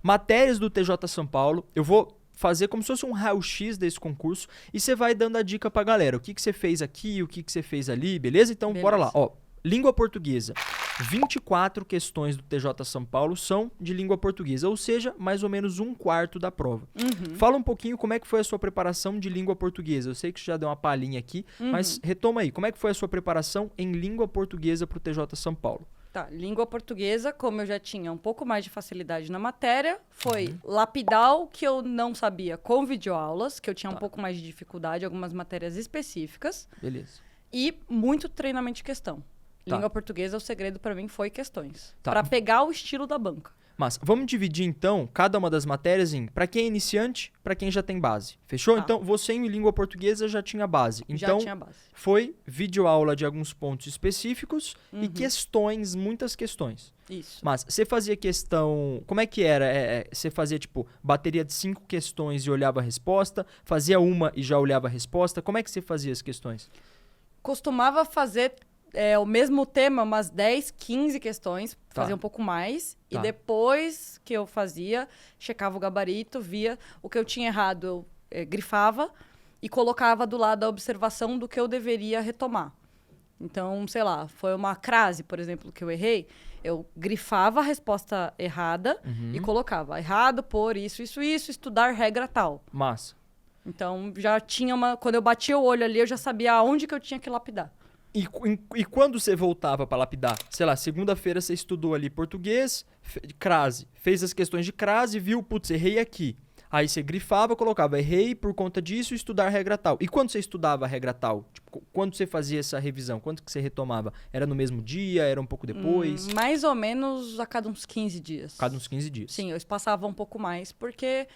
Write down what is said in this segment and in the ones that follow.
Matérias do TJ São Paulo, eu vou fazer como se fosse um raio-x desse concurso e você vai dando a dica pra galera. O que você fez aqui, o que você fez ali, beleza? Então, bora lá. Ó, língua portuguesa. 24 questões do TJ São Paulo são de língua portuguesa, ou seja, mais ou menos 1/4 da prova. Fala um pouquinho como é que foi a sua preparação de língua portuguesa. Eu sei que você já deu uma palhinha aqui, mas retoma aí. Como é que foi a sua preparação em língua portuguesa pro TJ São Paulo? Tá, língua portuguesa, como eu já tinha um pouco mais de facilidade na matéria, foi lapidar o que eu não sabia com videoaulas, que eu tinha um pouco mais de dificuldade, algumas matérias específicas. Beleza. E muito treinamento de questão. Tá. Língua portuguesa, o segredo pra mim foi questões. Tá. Pra pegar o estilo da banca. Mas vamos dividir então cada uma das matérias em para quem é iniciante, para quem já tem base. Fechou? Tá. Então você em língua portuguesa já tinha base. Então Já tinha base. foi videoaula de alguns pontos específicos e questões, muitas questões. Isso. Mas você fazia questão, como é que era? Você fazia tipo bateria de 5 questões e olhava a resposta, fazia uma e já olhava a resposta. Como é que você fazia as questões? Costumava fazer o mesmo tema, umas 10, 15 questões, Tá. fazia um pouco mais. Tá. E depois que eu fazia, checava o gabarito, via o que eu tinha errado, eu grifava e colocava do lado a observação do que eu deveria retomar. Então, sei lá, foi uma crase, por exemplo, que eu errei, eu grifava a resposta errada e colocava errado por isso, estudar regra tal. Massa. Então, já tinha quando eu batia o olho ali, eu já sabia aonde que eu tinha que lapidar. E quando você voltava para lapidar? Sei lá, segunda-feira você estudou ali português, crase. Fez as questões de crase, viu, putz, errei aqui. Aí você grifava, colocava, errei por conta disso, estudar regra tal. E quando você estudava a regra tal? Tipo, quando você fazia essa revisão? Quando que você retomava? Era no mesmo dia? Era um pouco depois? Mais ou menos a cada uns 15 dias. Cada uns 15 dias. Sim, eu espaçava um pouco mais, porque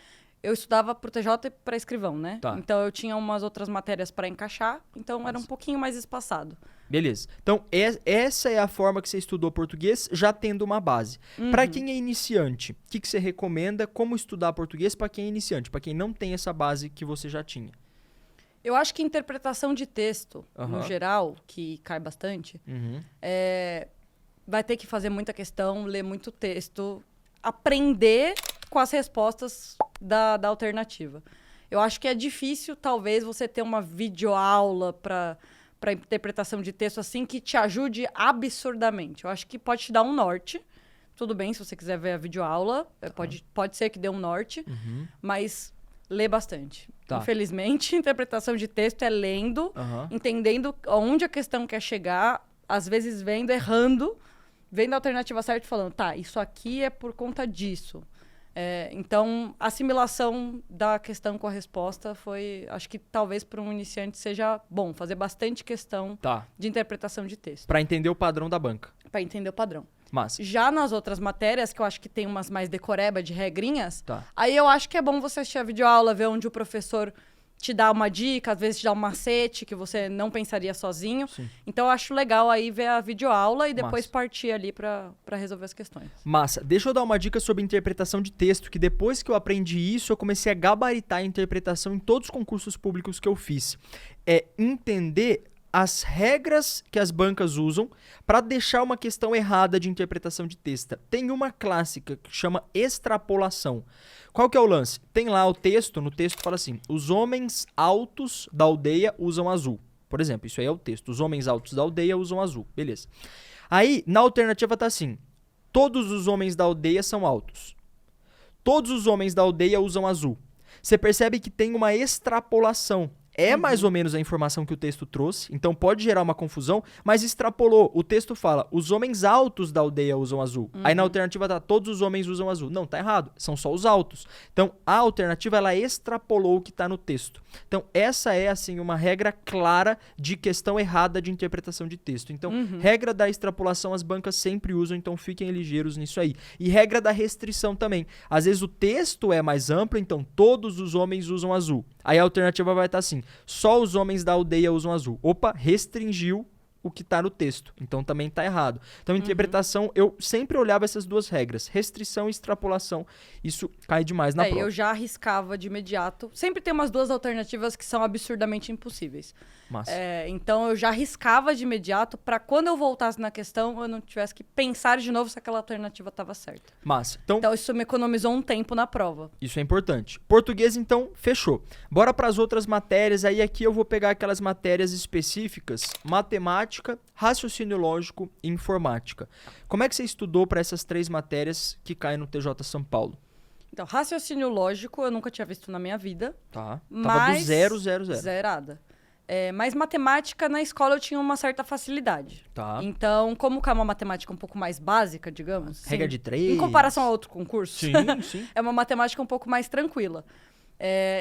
eu estudava pro TJ e para escrivão, né? Tá. Então eu tinha umas outras matérias para encaixar, então era um pouquinho mais espaçado. Beleza. Então, essa é a forma que você estudou português, já tendo uma base. Para quem é iniciante, o que você recomenda? Como estudar português para quem é iniciante? Para quem não tem essa base que você já tinha? Eu acho que interpretação de texto, no geral, que cai bastante, vai ter que fazer muita questão, ler muito texto, aprender com as respostas da alternativa. Eu acho que é difícil, talvez, você ter uma videoaula para interpretação de texto assim que te ajude absurdamente. Eu acho que pode te dar um norte. Tudo bem, se você quiser ver a videoaula, pode ser que dê um norte, mas lê bastante. Tá. Infelizmente, interpretação de texto é lendo, entendendo aonde a questão quer chegar, às vezes vendo, errando, vendo a alternativa certa e falando, tá, isso aqui é por conta disso. Então, a assimilação da questão com a resposta foi... Acho que talvez para um iniciante seja bom fazer bastante questão de interpretação de texto. Para entender o padrão da banca. Para entender o padrão. Massa. Já nas outras matérias, que eu acho que tem umas mais decoreba de regrinhas, aí eu acho que é bom você assistir a videoaula, ver onde o professor te dá uma dica, às vezes te dá um macete que você não pensaria sozinho. Sim. Então, eu acho legal aí ver a videoaula e depois Massa. partir ali para resolver as questões. Massa. Deixa eu dar uma dica sobre interpretação de texto, que depois que eu aprendi isso, eu comecei a gabaritar a interpretação em todos os concursos públicos que eu fiz. É entender as regras que as bancas usam para deixar uma questão errada de interpretação de texto. Tem uma clássica que chama extrapolação. Qual que é o lance? Tem lá o texto, no texto fala assim, os homens altos da aldeia usam azul. Por exemplo, isso aí é o texto, os homens altos da aldeia usam azul. Beleza. Aí, na alternativa tá assim, todos os homens da aldeia são altos. Todos os homens da aldeia usam azul. Você percebe que tem uma extrapolação. É mais ou menos a informação que o texto trouxe, então pode gerar uma confusão, mas extrapolou. O texto fala, os homens altos da aldeia usam azul. Aí na alternativa tá, todos os homens usam azul. Não, tá errado, são só os altos. Então a alternativa, ela extrapolou o que tá no texto. Então essa é, assim, uma regra clara de questão errada de interpretação de texto. Então, regra da extrapolação as bancas sempre usam, então fiquem ligeiros nisso aí. E regra da restrição também. Às vezes o texto é mais amplo, então todos os homens usam azul. Aí a alternativa vai estar assim, só os homens da aldeia usam azul. Opa, restringiu o que tá no texto. Então também tá errado. Então, interpretação, eu sempre olhava essas duas regras. Restrição e extrapolação. Isso cai demais na prova. Eu já arriscava de imediato. Sempre tem umas duas alternativas que são absurdamente impossíveis. Massa. Então eu já arriscava de imediato para quando eu voltasse na questão, eu não tivesse que pensar de novo se aquela alternativa estava certa. Massa. Então, isso me economizou um tempo na prova. isso é importante. Português, então, fechou. Bora para as outras matérias. Aí aqui eu vou pegar aquelas matérias específicas. Matemática, raciocínio lógico e informática. Como é que você estudou para essas 3 matérias que caem no TJ São Paulo? Então, raciocínio lógico eu nunca tinha visto na minha vida. Tá. Tava Mas do 0. Zerada. Mas matemática, na escola, eu tinha uma certa facilidade. Tá. Então, como que é uma matemática um pouco mais básica, digamos... Regra de 3. Em comparação a outro concurso. Sim, sim. É uma matemática um pouco mais tranquila.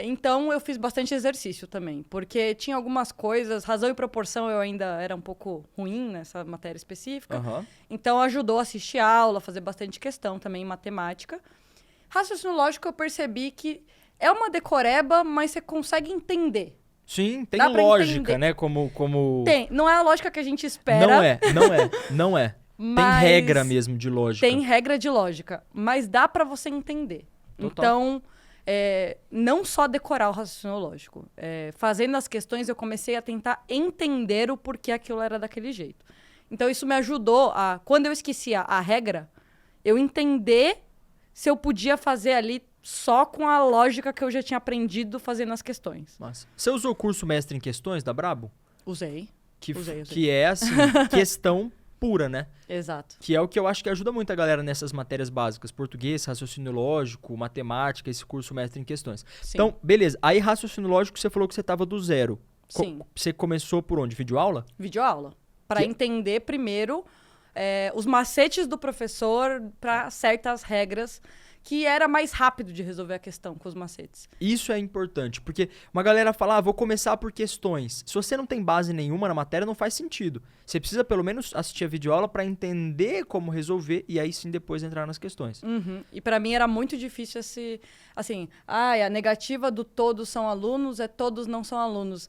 Então, eu fiz bastante exercício também. Porque tinha algumas coisas... Razão e proporção eu ainda era um pouco ruim nessa matéria específica. Aham. Então, ajudou a assistir aula, fazer bastante questão também em matemática. Raciocínio lógico, eu percebi que é uma decoreba, mas você consegue entender. Sim, tem Dá pra lógica, entender. né? Como... Tem. Não é a lógica que a gente espera. Não é. Tem Mas regra mesmo de lógica. Tem regra de lógica, mas dá pra você entender. Total. Então, não só decorar o raciocínio lógico. Fazendo as questões, eu comecei a tentar entender o porquê aquilo era daquele jeito. Então, isso me ajudou a... Quando eu esquecia a regra, eu entender se eu podia fazer ali só com a lógica que eu já tinha aprendido fazendo as questões. Massa. Você usou o curso Mestre em Questões da Brabo? Usei. Usei. Que é, assim, questão pura, né? Exato. Que é o que eu acho que ajuda muito a galera nessas matérias básicas. Português, raciocínio lógico, matemática, esse curso Mestre em Questões. Sim. Então, beleza. Aí, raciocínio lógico, você falou que você tava do 0. Sim. Você começou por onde? Videoaula? Videoaula. Para Que- entender primeiro os macetes do professor para certas regras, que era mais rápido de resolver a questão com os macetes. Isso é importante, porque uma galera fala, vou começar por questões. Se você não tem base nenhuma na matéria, não faz sentido. Você precisa pelo menos assistir a videoaula para entender como resolver e aí sim depois entrar nas questões. Uhum. E para mim era muito difícil a negativa do todos são alunos é todos não são alunos.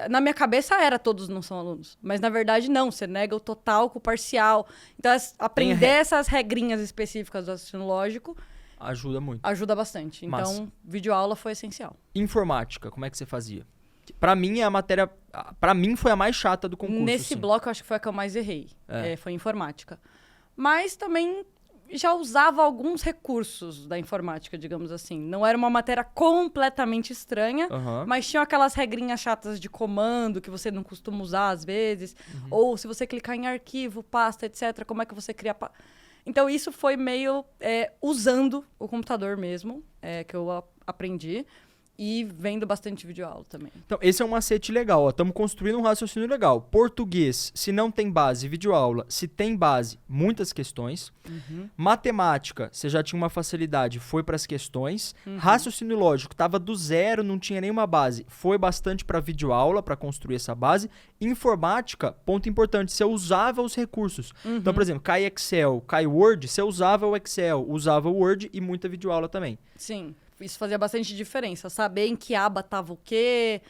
Na minha cabeça era todos não são alunos, mas na verdade não, você nega o total com o parcial. Então aprender essas regrinhas específicas do raciocínio lógico Ajuda muito. ajuda bastante. Então, Massa. videoaula foi essencial. Informática, como é que você fazia? Pra mim, Pra mim, foi a mais chata do concurso. Nesse assim. bloco, eu acho que foi a que eu mais errei. Foi informática. Mas também já usava alguns recursos da informática, digamos assim. Não era uma matéria completamente estranha, Aham. mas tinha aquelas regrinhas chatas de comando que você não costuma usar às vezes. Ou se você clicar em arquivo, pasta, etc., como é que você cria... Então, isso foi meio usando o computador mesmo, que eu aprendi. E vendo bastante videoaula também. Então, esse é um macete legal, Estamos construindo um raciocínio legal. Português, se não tem base, videoaula. Se tem base, muitas questões. Matemática, você já tinha uma facilidade, foi para as questões. Raciocínio lógico, estava do 0, não tinha nenhuma base. Foi bastante para videoaula, para construir essa base. Informática, ponto importante, você usava os recursos. Então, por exemplo, cai Excel, cai Word, você usava o Excel, usava o Word e muita videoaula também. Sim. Isso fazia bastante diferença. Saber em que aba tava o quê.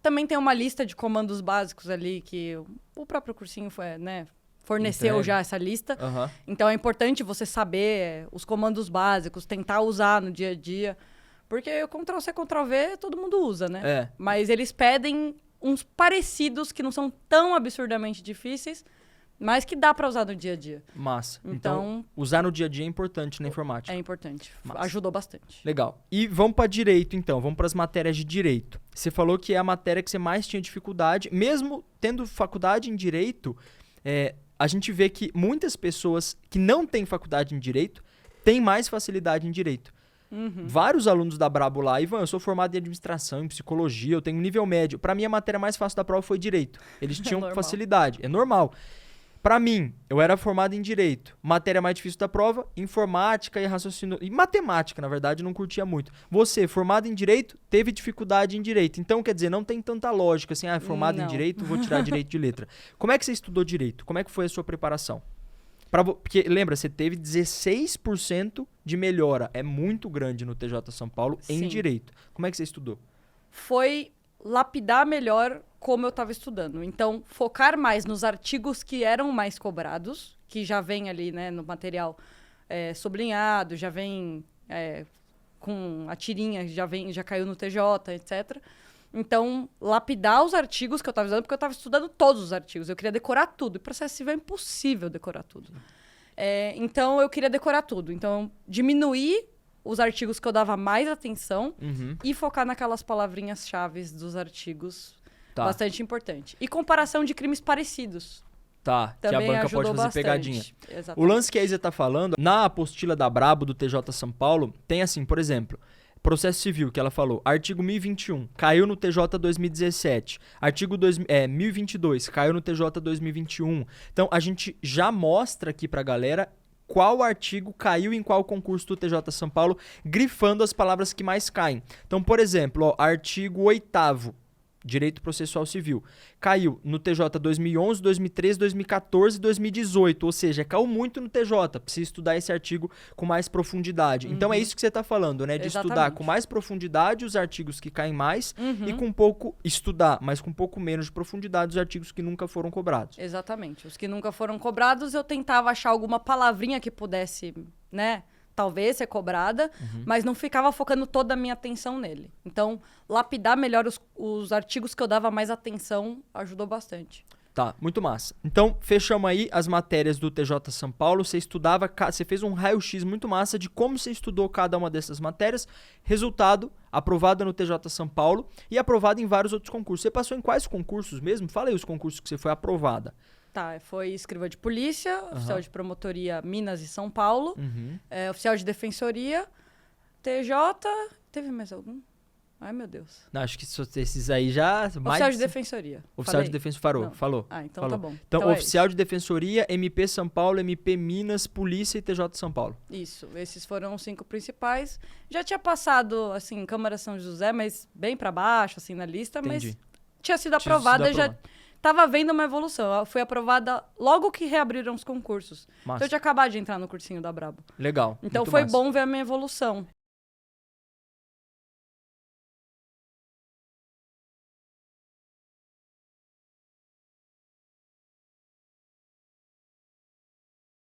Também tem uma lista de comandos básicos ali que o próprio cursinho forneceu Entregue. já essa lista. Aham. Então é importante você saber os comandos básicos, tentar usar no dia a dia. Porque o Ctrl-C, Ctrl-V todo mundo usa, né? Mas eles pedem uns parecidos que não são tão absurdamente difíceis, mas que dá para usar no dia a dia. Massa. Então, usar no dia a dia é importante na informática. É importante. Massa. Ajudou bastante. Legal. E vamos para direito, então. Vamos para as matérias de direito. Você falou que é a matéria que você mais tinha dificuldade. Mesmo tendo faculdade em direito, a gente vê que muitas pessoas que não têm faculdade em direito têm mais facilidade em direito. Vários alunos da Brabo lá, Ivan, eu sou formado em administração, em psicologia, eu tenho nível médio. Para mim, a matéria mais fácil da prova foi direito. Eles tinham facilidade. É normal. Para mim, eu era formado em direito. Matéria mais difícil da prova, informática e raciocínio... E matemática, na verdade, não curtia muito. Você, formado em direito, teve dificuldade em direito. Então, quer dizer, não tem tanta lógica assim, formado em direito, vou tirar direito de letra. Como é que você estudou direito? Como é que foi a sua preparação? Porque, lembra, você teve 16% de melhora. É muito grande no TJ São Paulo em Sim. direito. Como é que você estudou? Foi lapidar melhor como eu estava estudando. Então, focar mais nos artigos que eram mais cobrados, que já vem ali, né, no material sublinhado, já vem com a tirinha, já caiu no TJ, etc. Então, lapidar os artigos que eu estava estudando, porque eu estava estudando todos os artigos. Eu queria decorar tudo. E processo civil é impossível decorar tudo. Então, eu queria decorar tudo. Então, diminuir os artigos que eu dava mais atenção e focar naquelas palavrinhas-chave dos artigos. Tá. Bastante importante. E comparação de crimes parecidos. Tá, também que a banca pode fazer bastante. pegadinha. Exatamente. O lance que a Isa tá falando, na apostila da Brabo do TJ São Paulo, tem assim, por exemplo, processo civil, que ela falou, artigo 1021, caiu no TJ 2017. Artigo 1022, caiu no TJ 2021. Então, a gente já mostra aqui pra galera qual artigo caiu em qual concurso do TJ São Paulo, grifando as palavras que mais caem. Então, por exemplo, artigo 8º, Direito Processual Civil, caiu no TJ 2011, 2013, 2014 e 2018, ou seja, caiu muito no TJ, precisa estudar esse artigo com mais profundidade. Então é isso que você está falando, né? De estudar com mais profundidade os artigos que caem mais e com pouco estudar, mas com um pouco menos de profundidade os artigos que nunca foram cobrados. Exatamente. Os que nunca foram cobrados, eu tentava achar alguma palavrinha que pudesse, né? Talvez ser cobrada, mas não ficava focando toda a minha atenção nele. Então, lapidar melhor os artigos que eu dava mais atenção ajudou bastante. Tá, muito massa. Então, fechamos aí as matérias do TJ São Paulo. Você estudava, você fez um raio-x muito massa de como você estudou cada uma dessas matérias. Resultado, aprovado no TJ São Paulo e aprovado em vários outros concursos. Você passou em quais concursos mesmo? Fala aí os concursos que você foi aprovada. Tá, foi escrivã de polícia, oficial de promotoria Minas e São Paulo, oficial de defensoria, TJ... Teve mais algum? Ai, meu Deus. Não, acho que esses aí já... Oficial de defensoria. Oficial de defensoria, falou. Ah, então falou. Tá bom. Então oficial de defensoria, MP São Paulo, MP Minas, Polícia e TJ São Paulo. Isso, esses foram os 5 principais. Já tinha passado, assim, Câmara São José, mas bem pra baixo, assim, na lista, Entendi. mas tinha sido aprovada, já... Tava vendo uma evolução. Ela foi aprovada logo que reabriram os concursos. Massa. Então eu tinha acabado de entrar no cursinho da Brabo. Legal. Então foi bom ver a minha evolução.